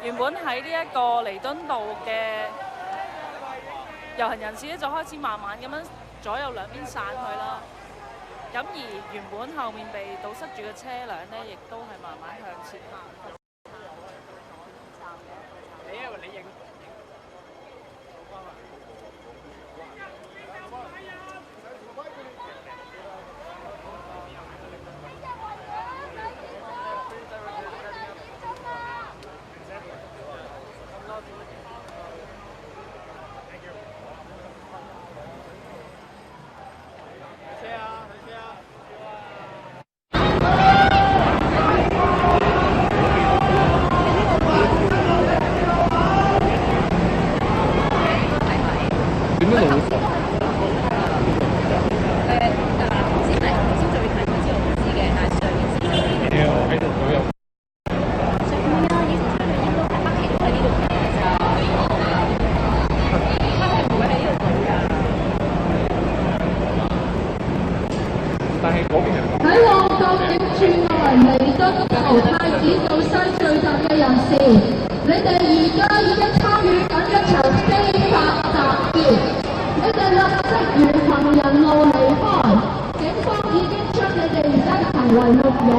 原本喺呢一個彌敦道嘅遊行人士咧，就開始慢慢咁樣左右兩邊散去啦。咁而原本後面被堵塞住嘅車輛呢，亦都係慢慢向前行。喺旺角警署外彌敦道太子道西聚集嘅人士，你哋而家已經參與緊一場非法集結，你哋立即沿行人路離開，警方已經將你哋而家嘅行為錄影。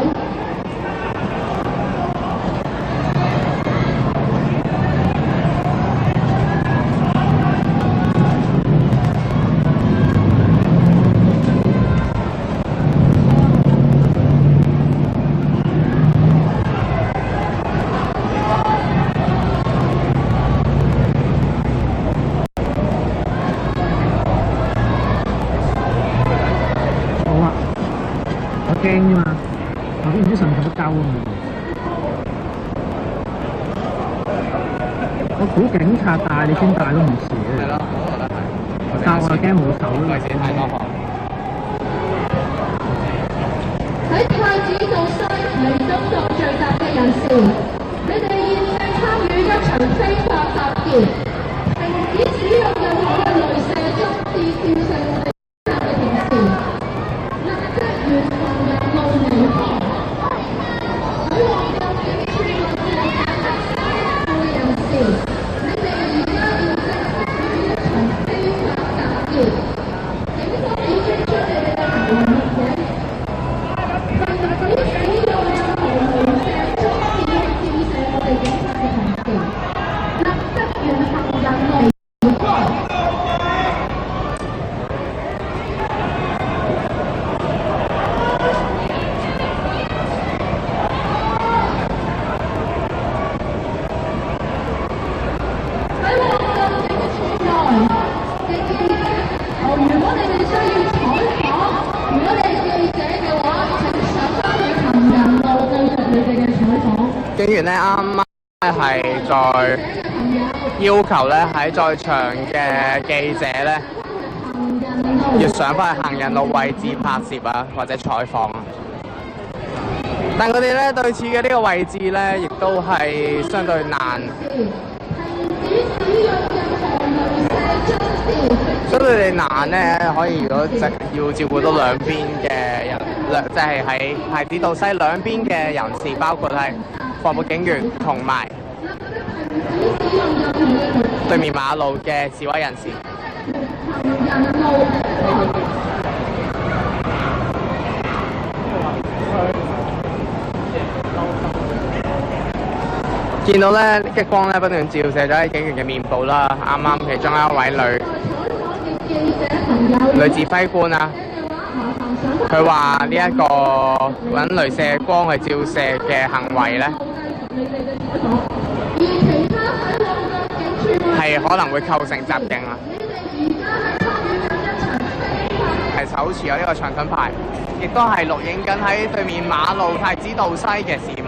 驚啫嘛，我都唔知使唔使得交喎。我估警察帶你先帶都唔遲嘅。係咯，我覺得係。但我又驚冇手咯。為錢太多學。喺太子道西彌敦道聚集嘅人士，你哋現正參與一場非法集結，停止使用任何嘅雷射裝置照射我哋嘅同事。沿行人路離開，喺旺角警署內嘅人士，你哋而家現正參與一場非法集結，警方已經將你哋嘅行為錄影，禁止使用任何雷射裝置去照射我哋警察嘅同事，立即沿行人路離開。如果你哋需要採訪，如果你係記者嘅話，請上返去行人路繼續你哋嘅採訪。警員咧啱啱係在要求咧喺在場嘅記者咧要上返去行人路位置拍攝啊，或者採訪啊。但佢哋咧對此嘅呢個位置咧，亦都係相對難。所以佢哋難咧，可以如果要照顧到兩邊嘅人，即係喺太子道西兩邊嘅人士，包括係防暴警員同埋對面馬路嘅示威人士。見到咧激光咧不斷照射咗喺警員嘅面部啦，啱啱其中一位女指揮官啊，佢話呢一個揾雷射光去照射嘅行為咧，係可能會構成襲警啊！係手持有呢個長盾牌，亦都係錄影緊喺對面馬路太子道西嘅市民。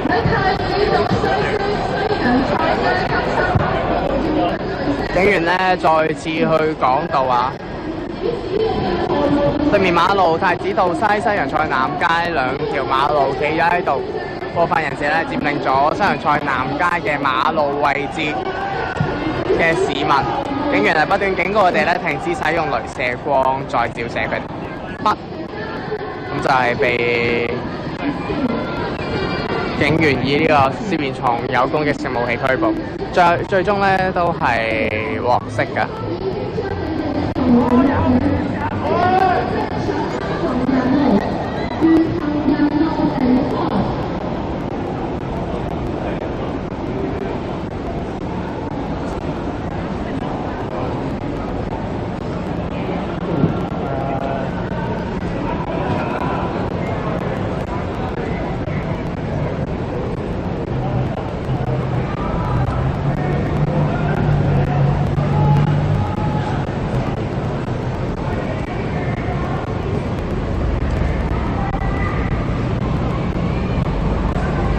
喺太子道西居西洋菜警員咧再次去講道啊，對面馬路太子道西、西洋菜南街兩條馬路企咗喺度，部分人士咧佔領咗西洋菜南街嘅馬路位置嘅市民，警員係不斷警告佢哋咧停止使用雷射光再照射佢哋。咁就係被警員以呢個涉嫌藏有攻擊性武器拘捕，最終咧都係獲釋㗎。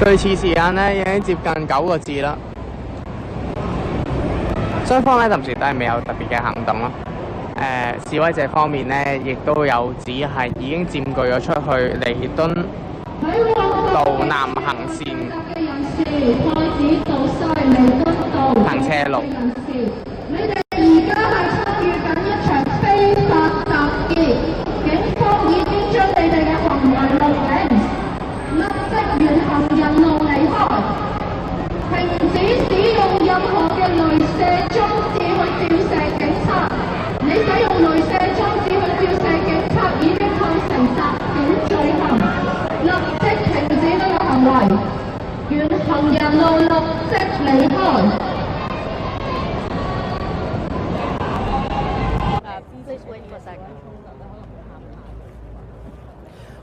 據此時間咧已經接近9個字啦，雙方咧暫時都係未有特別嘅行動咯。示威者方面咧亦都有指係已經佔據咗出去彌敦道南行線行車路。你哋而家係參與緊一場非法集結，警方已經將你哋嘅行為錄影，立即沿行人路離開，停止使用任何嘅雷射裝置去照射警察。你使用雷射裝置去照射警察已經構成襲警罪行，立即停止呢個行為，沿行人路立即離開。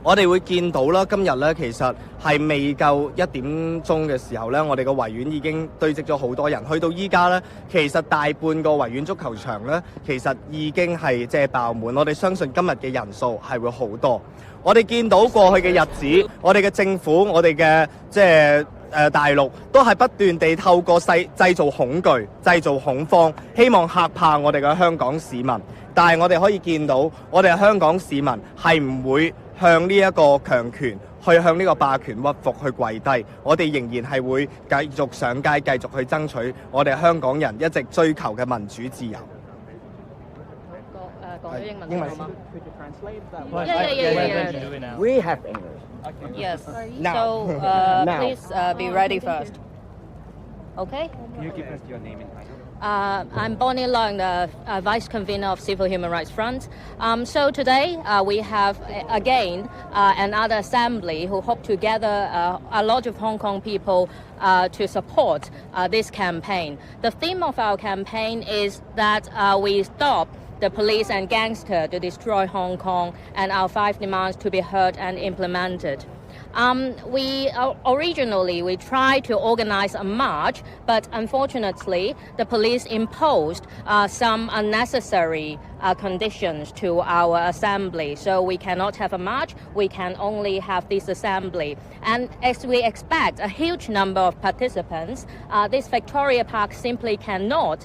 我哋會見到啦，今日咧其實係未夠1點鐘嘅時候咧，我哋個維園已經堆積咗好多人。去到依家咧，其實大半個維園足球場咧，其實已經係即係爆滿。我哋相信今日嘅人數係會好多。我哋見到過去嘅日子，我哋嘅政府，我哋嘅即係大陸都係不斷地透過製造恐懼、製造恐慌，希望嚇怕我哋嘅香港市民。但係我哋可以見到，我哋香港市民係唔會向呢一個強權，去向呢個霸權屈服去跪低。我哋仍然係會繼續上街，繼續去爭取我哋香港人一直追求嘅民主自由。講咗英文好嗎？ We have English. Yes. Now. So Now. please be ready first. Okay. Can you give us your name and title? I'm Bonnie Leung, the Vice Convener of Civil Human Rights Front. So today we have again another assembly who hope to gather a lot of Hong Kong people to support this campaign. The theme of our campaign is that we stop the police and gangsters to destroy Hong Kong, and our 5 demands to be heard and implemented. Originally we tried to organize a march, but unfortunately the police imposed some unnecessary conditions to our assembly. So we cannot have a march, we can only have this assembly. And as we expect a huge number of participants, this Victoria Park simply cannot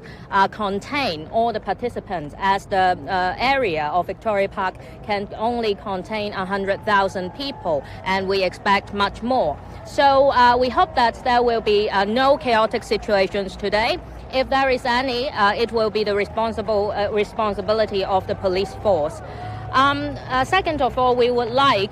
contain all the participants, as the area of Victoria Park can only contain 100,000 people, and we expect much more. So we hope that there will be no chaotic situations today. If there is any, it will be the responsibility of the police force. Second of all, we would like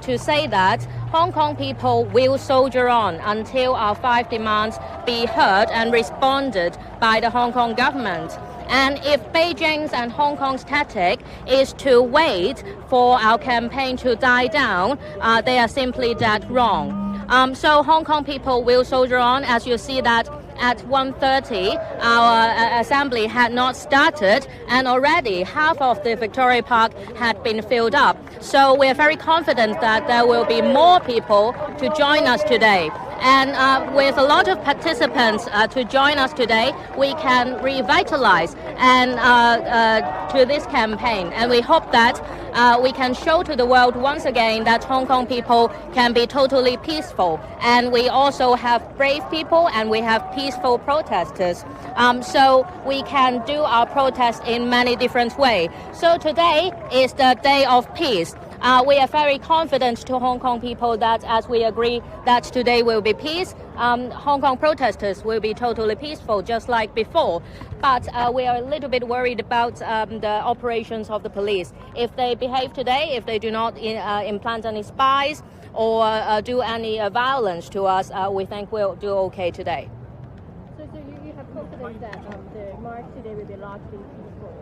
to say that Hong Kong people will soldier on until our 5 demands be heard and responded by the Hong Kong government. And if Beijing's and Hong Kong's tactic is to wait for our campaign to die down, they are simply dead wrong. So Hong Kong people will soldier on. As you see that at 1:30, our assembly had not started, and already half of the Victoria Park had been filled up. So we are very confident that there will be more people to join us today. And with a lot of participants to join us today, we can revitalize and to this campaign. And we hope that we can show to the world once again that Hong Kong people can be totally peaceful. And we also have brave people and we have peaceful protesters. So we can do our protest in many different ways. So today is the day of peace. We are very confident to Hong Kong people that as we agree that today will be peace, Hong Kong protesters will be totally peaceful just like before. But we are a little bit worried about the operations of the police. If they behave today, if they do not implant any spies or do any violence to us, we think we'll do okay today. So you have confidence that the march today will be largely peaceful?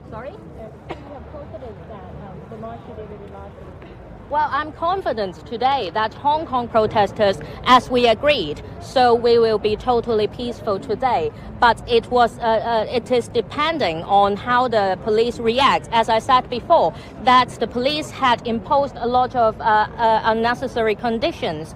Sorry? You have confidence that the march today will be largely peaceful? Well, I'm confident today that Hong Kong protesters, as we agreed, so we will be totally peaceful today. But it is depending on how the police react. As I said before, that the police had imposed a lot of unnecessary conditions.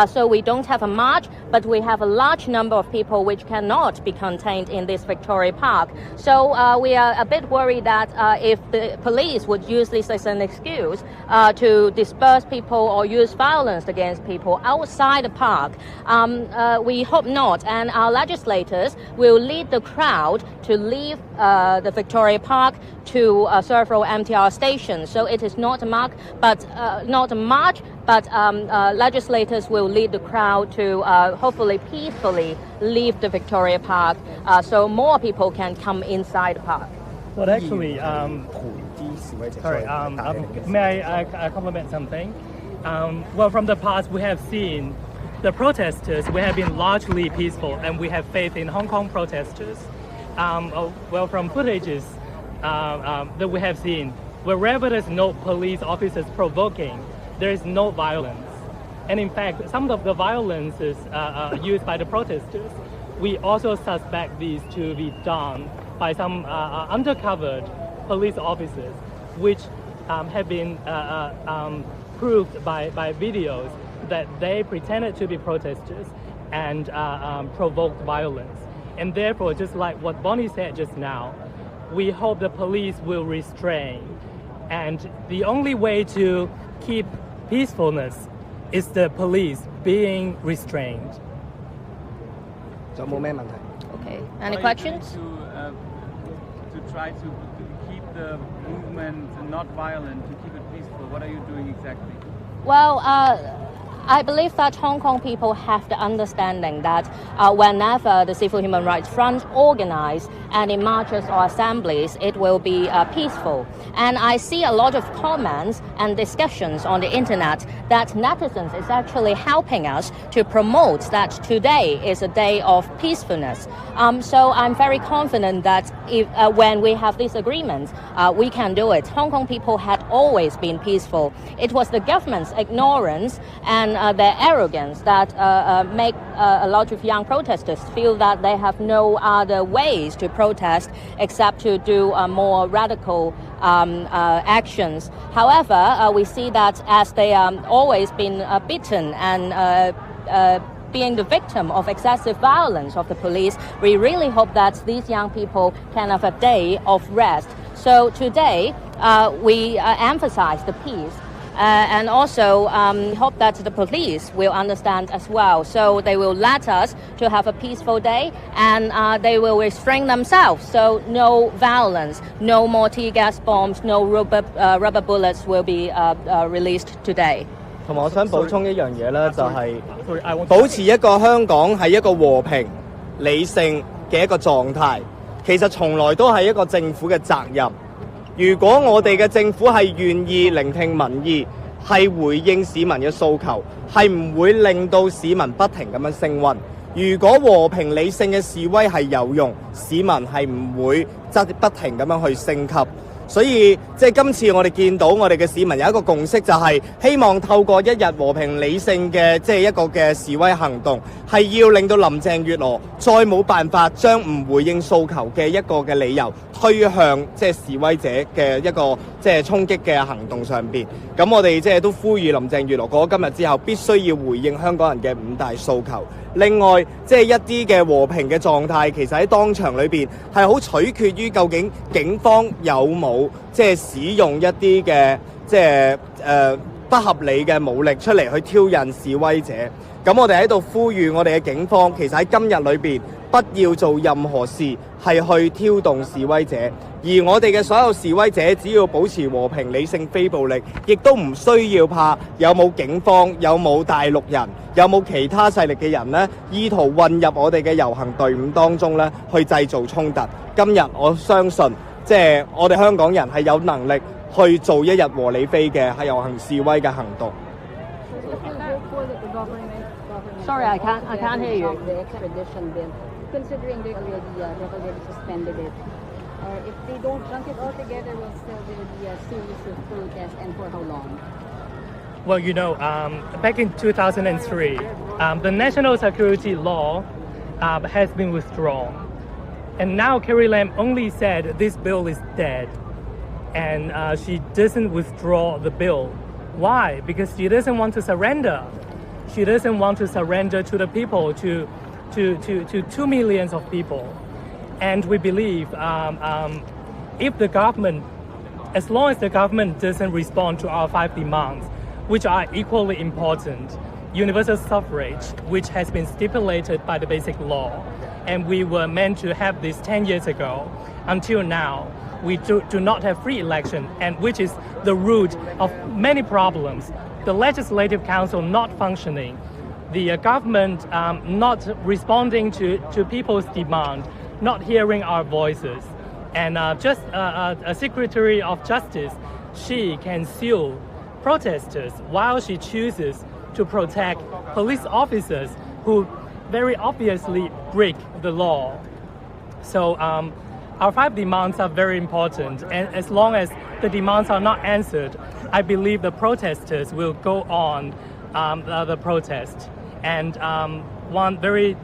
So we don't have a march, but we have a large number of people which cannot be contained in this Victoria Park. So we are a bit worried that if the police would use this as an excuse to disperse people or use violence against people outside the park, we hope not. And our legislators will lead the crowd to leave the Victoria Park to several MTR stations. So it is not a march, but legislators will lead the crowd to hopefully peacefully leave the Victoria Park, so more people can come inside the park. Well, actually, sorry, may I compliment something? Well, from the past, we have seen the protesters, we have been largely peaceful, and we have faith in Hong Kong protesters. Well, from footages that we have seen, wherever there's no police officers provoking, there is no violence. And in fact, some of the violences used by the protesters, we also suspect these to be done by some undercover police officers, which have been proved by videos that they pretended to be protesters and provoked violence. And therefore, just like what Bonnie said just now, we hope the police will restrain. And the only way to keep peacefulness is the police being restrained. Okay. Any questions? To try to keep the movement not violent, to keep it peaceful, what are you doing exactly? Well, I believe that Hong Kong people have the understanding that whenever the Civil Human Rights Front organize any marches or assemblies, it will be peaceful. And I see a lot of comments and discussions on the internet that netizens is actually helping us to promote that today is a day of peacefulness. So I'm very confident that if, when we have this agreement, we can do it. Hong Kong people had always been peaceful. It was the government's ignorance and their arrogance that make a lot of young protesters feel that they have no other ways to protest except to do more radical actions. However, we see that as they always been beaten and being the victim of excessive violence of the police, we really hope that these young people can have a day of rest. So today, we emphasize the peace. And also hope that the police will understand as well. So they will let us to have a peaceful day and they will restrain themselves. So no violence, no more tear gas bombs, no rubber bullets will be released today. 同埋我想補充一樣嘢咧，就係保持一個香港係一個和平、理性嘅一個狀態，其實從來都係一個政府嘅責任。如果我哋嘅政府係願意聆聽民意，係回應市民嘅訴求，係唔會令到市民不停咁樣升溫。如果和平理性嘅示威係有用，市民係唔會不停咁樣去升級。所以即係今次我哋見到我哋嘅市民有一個共識，就係希望透過一日和平理性嘅即係一個嘅示威行動，係要令到林鄭月娥再冇辦法將唔回應訴求嘅一個嘅理由推向即係示威者嘅一個即係衝擊嘅行動上邊。咁我哋即係都呼籲林鄭月娥過咗今日之後，必須要回應香港人嘅5大訴求。另外，即係一啲嘅和平嘅狀態，其實喺當場裏邊係好取決於究竟警方有冇即係使用一啲嘅即係不合理嘅武力出嚟去挑釁示威者。咁我哋喺度呼籲我哋嘅警方，其實喺今日裏邊不要做任何事係去挑動示威者，而我哋嘅所有示威者只要保持和平、理性、非暴力，亦都唔需要怕有冇警方、有冇大陸人、有冇其他勢力嘅人呢，意圖混入我哋嘅遊行隊伍當中呢，去製造衝突。今日我相信，即係我哋香港人係有能力去做一日和理非嘅係遊行示威嘅行動。Sorry, I can't hear you. The extradition bill, considering they already suspended it, or if they don't grant it altogether, will still be a series of protests, and for how long? Well, you know, back in 2003, the national security law has been withdrawn, and now Carrie Lam only said this bill is dead, and she doesn't withdraw the bill. Why? Because she doesn't want to surrender. She doesn't want to surrender to the people, to 2 million of people. And we believe if the government, as long as the government doesn't respond to our 5 demands, which are equally important, universal suffrage, which has been stipulated by the basic law, and we were meant to have this 10 years ago, until now, we do not have free election, and which is the root of many problems. The Legislative Council not functioning, the government not responding to people's demand, not hearing our voices, and just a Secretary of Justice, she can sue protesters while she chooses to protect police officers who very obviously break the law. So our 5 demands are very important, and as long as the demands are not answered, I believe the protesters will go on the protest. And one very